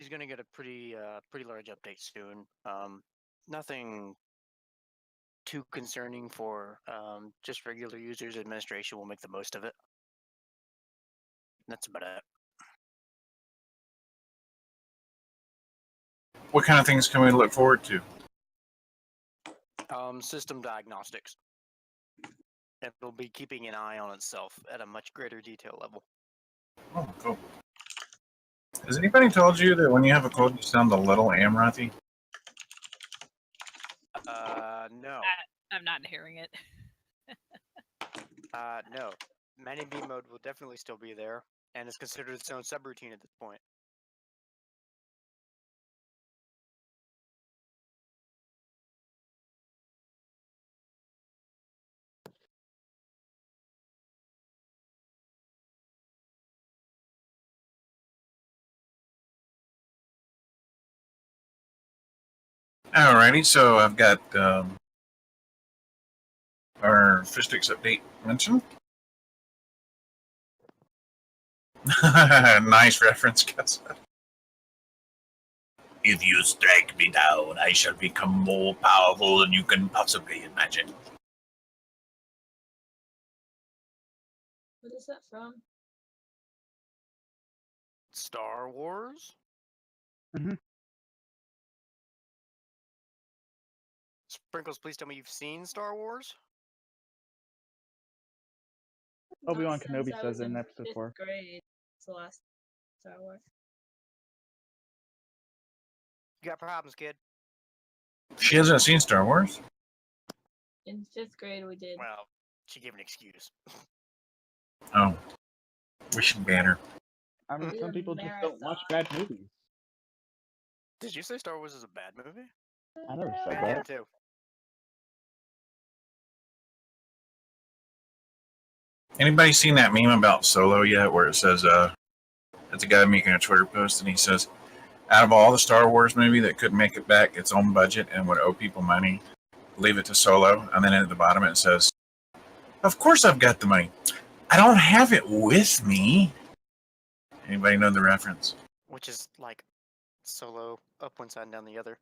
She's gonna get a pretty large update soon. Nothing too concerning for just regular users. Administration will make the most of it. That's about it. What kind of things can we look forward to? System diagnostics. It'll be keeping an eye on itself at a much greater detail level. Oh, cool. Has anybody told you that when you have a cold, you sound a little Amrathy? No. I'm not hearing it. No. Many B mode will definitely still be there, and is considered its own subroutine at this point. Alrighty, so I've got our Fistix update mentioned. Nice reference, Gus. If you strike me down, I shall become more powerful than you can possibly imagine. What is that from? Star Wars? Mm-hmm. Sprinkles, please tell me you've seen Star Wars? Obi-Wan Not since Kenobi I says was in episode 4. fifth grade. It's the last Star Wars. You got problems, kid. She hasn't seen Star Wars? In 5th grade, we did. Well, she gave an excuse. Oh. We should ban her. I mean, Did some a people just don't watch marathon. bad movies. Did you say Star Wars is a bad movie? I never said I am that. too. Anybody seen that meme about Solo yet where it says, it's a guy making a Twitter post and he says, out of all the Star Wars movie that couldn't make it back its own budget and would owe people money, leave it to Solo. And then at the bottom it says, of course I've got the money. I don't have it with me. Anybody know the reference? Which is like Solo up one side and down the other.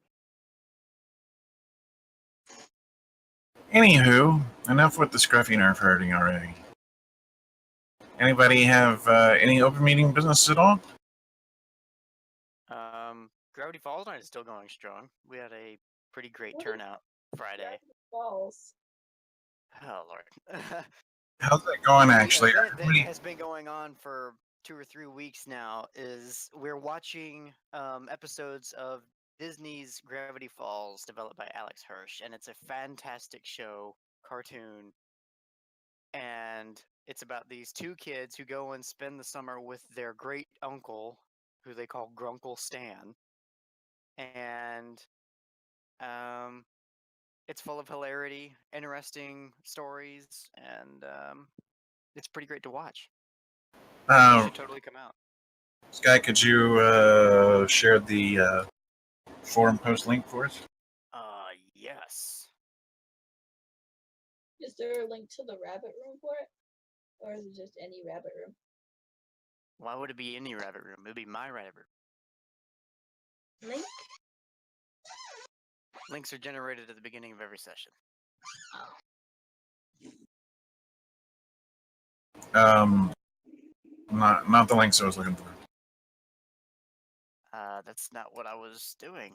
Anywho, enough with the scruffy nerf hurting already. Anybody have any open meeting business at all? Gravity Falls Night is still going strong. We had a pretty great What is turnout Friday. Falls. Oh Lord. How's that going actually? The event that Everybody- has been going on for 2 or 3 weeks now is we're watching episodes of Disney's Gravity Falls developed by Alex Hirsch, and it's a fantastic show, cartoon, and it's about these 2 kids who go and spend the summer with their great uncle, who they call Grunkle Stan, and it's full of hilarity, interesting stories, and it's pretty great to watch. You should totally come out. Sky, could you share the forum post link for us? Yes. Is there a link to the rabbit room for it? Or is it just any rabbit room? Why would it be any rabbit room? It'd be my rabbit room. Link? Links are generated at the beginning of every session. Not the links I was looking for. That's not what I was doing.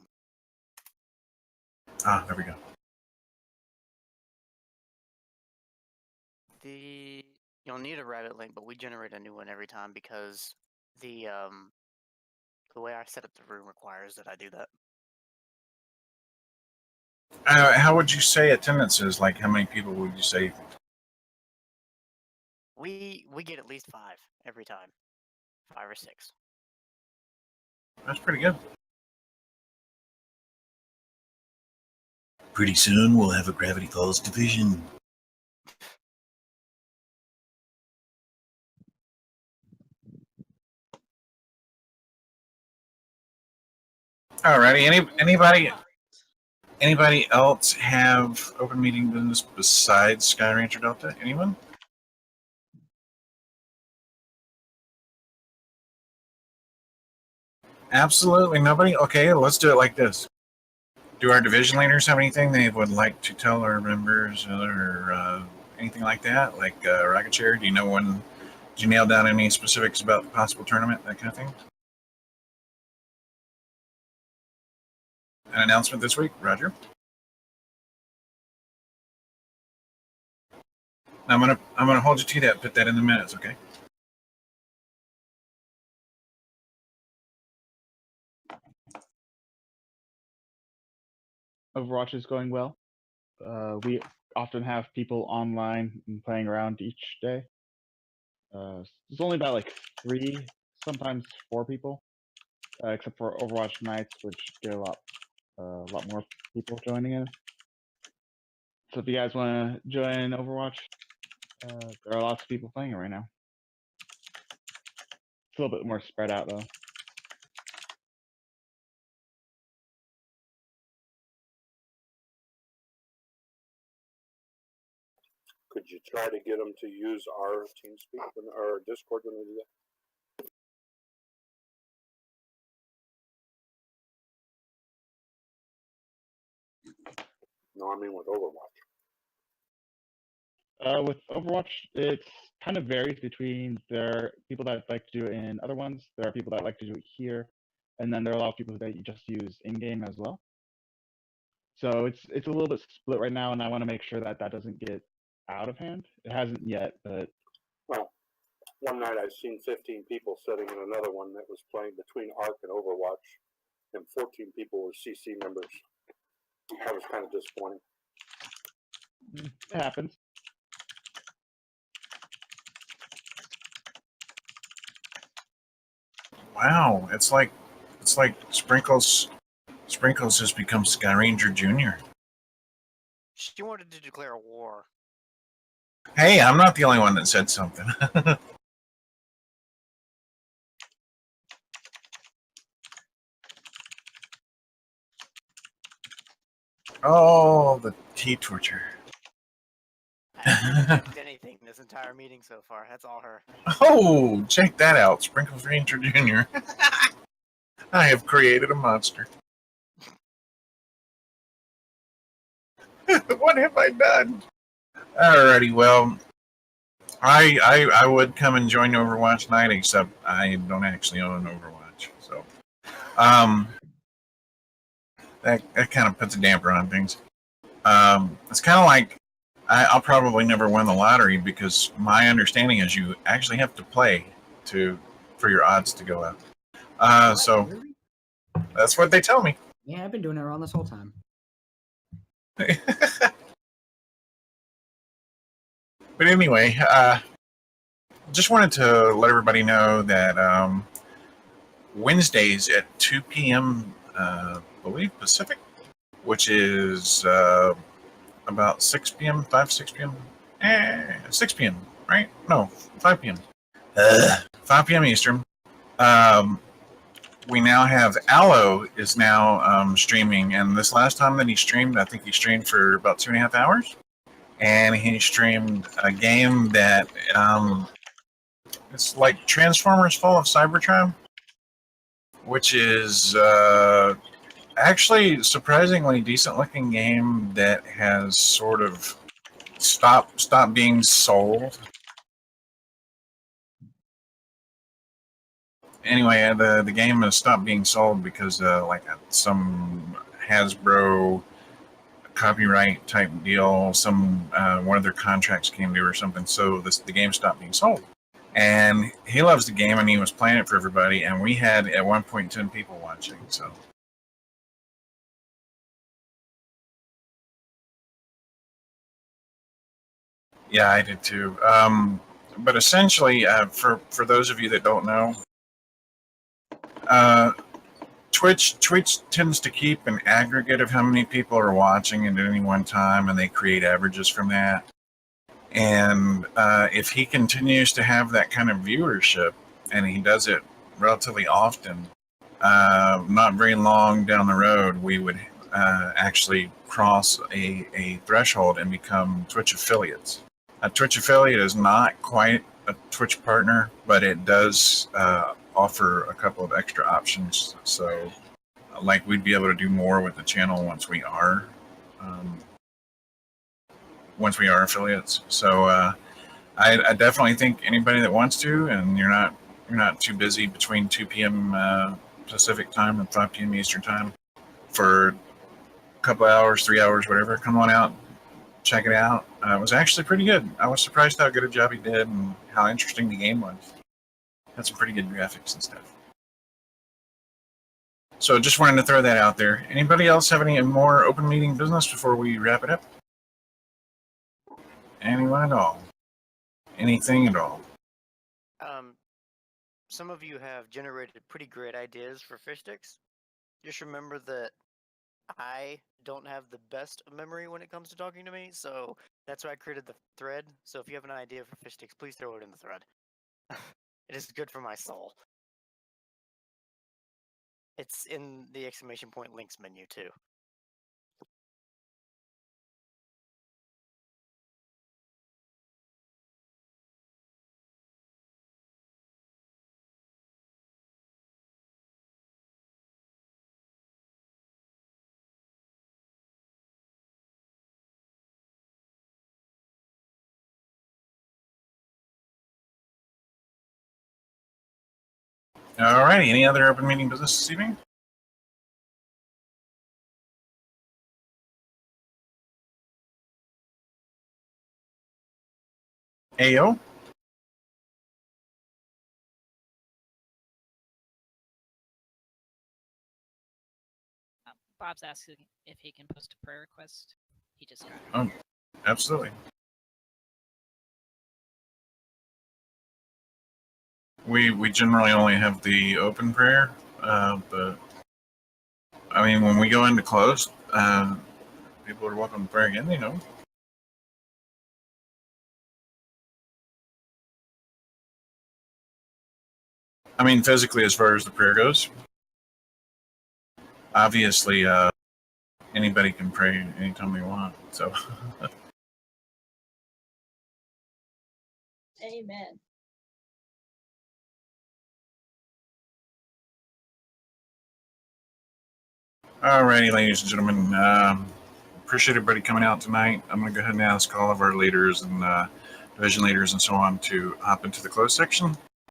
Ah, there we go. You'll need a rabbit link, but we generate a new one every time because the way I set up the room requires that I do that. How would you say attendance is? Like, how many people would you say? We get at least 5 every time, 5 or 6. That's pretty good. Pretty soon we'll have a Gravity Falls division. Alrighty, anybody else have open meeting business besides Sky Rancher Delta? Anyone? Absolutely nobody. Okay, let's do it like this. Do our division leaders have anything they would like to tell our members or anything like that? Like Rocket Chair, do you know when? Did you nail down any specifics about the possible tournament, that kind of thing? An announcement this week, Roger. I'm gonna hold you to that. Put that in the minutes, okay? Overwatch is going well. We often have people online and playing around each day. There's only about like 3, sometimes 4 people, except for Overwatch nights, which get a lot more people joining in. So if you guys want to join Overwatch, there are lots of people playing it right now. It's a little bit more spread out though. Could you try to get them to use our TeamSpeak or Discord when they do that? No, I mean with Overwatch. With Overwatch, it kind of varies between there are people that like to do it in other ones, there are people that like to do it here, and then there are a lot of people that you just use in-game as well. So it's a little bit split right now, and I want to make sure that that doesn't get out of hand. It hasn't yet, but Well, one night I've seen 15 people sitting in another one that was playing between Arc and Overwatch, and 14 people were CC members. That was kind of disappointing. it happens. Wow, it's like Sprinkles has become Sky Ranger Jr. She wanted to declare a war. Hey, I'm not the only one that said something. Oh, the tea torture. I haven't done anything this entire meeting so far. That's all her. Oh, check that out, Sprinkles Ranger Jr. I have created a monster. What have I done? Alrighty, well, I would come and join Overwatch night, except I don't actually own Overwatch, so that kind of puts a damper on things. It's kind of like I'll probably never win the lottery because my understanding is you actually have to play for your odds to go up. So Really? that's what they tell me. Yeah, I've been doing it wrong this whole time. But anyway, just wanted to let everybody know that Wednesdays at 2 p.m. I believe Pacific, which is about 6 p.m., 6 p.m., 6 p.m., right? No, 5 p.m. 5 p.m. Eastern. We now have Aloe is now streaming, and this last time that he streamed, I think he streamed for about 2.5 hours, and he streamed a game that it's like Transformers Fall of Cybertron, which is actually surprisingly decent looking game that has sort of stopped being sold. Anyway, the game has stopped being sold because like some Hasbro copyright type deal, some one of their contracts came due or something, so the game stopped being sold. And he loves the game, and he was playing it for everybody, and we had at one point 10 people watching. So yeah, I did too. But essentially, for those of you that don't know, Twitch tends to keep an aggregate of how many people are watching at any one time, and they create averages from that. And if he continues to have that kind of viewership, and he does it relatively often, not very long down the road, we would actually cross a threshold and become Twitch affiliates. A Twitch affiliate is not quite a Twitch partner, but it does offer a couple of extra options. So, like, we'd be able to do more with the channel once we are affiliates. So, I definitely think anybody that wants to, and you're not too busy between 2 p.m. Pacific time and 5 p.m. Eastern time for a couple hours, 3 hours, whatever, come on out, check it out. It was actually pretty good. I was surprised how good a job he did and how interesting the game was. Had some pretty good graphics and stuff. So just wanted to throw that out there. Anybody else have any more open meeting business before we wrap it up? Anyone at all? Anything at all? Some of you have generated pretty great ideas for fish sticks. Just remember that I don't have the best memory when it comes to talking to me, so that's why I created the thread. So if you have an idea for fish sticks, please throw it in the thread. It is good for my soul. It's in the exclamation point links menu too. Alrighty, any other open meeting business this evening? Ayo? Bob's asking if he can post a prayer request. He just got it. Oh, absolutely. We generally only have the open prayer, but I mean, when we go into closed, people are welcome to pray again, you know. I mean, physically, as far as the prayer goes, obviously, anybody can pray anytime they want. So, Amen. alrighty, ladies and gentlemen, appreciate everybody coming out tonight. I'm going to go ahead and ask all of our leaders and division leaders and so on to hop into the closed section.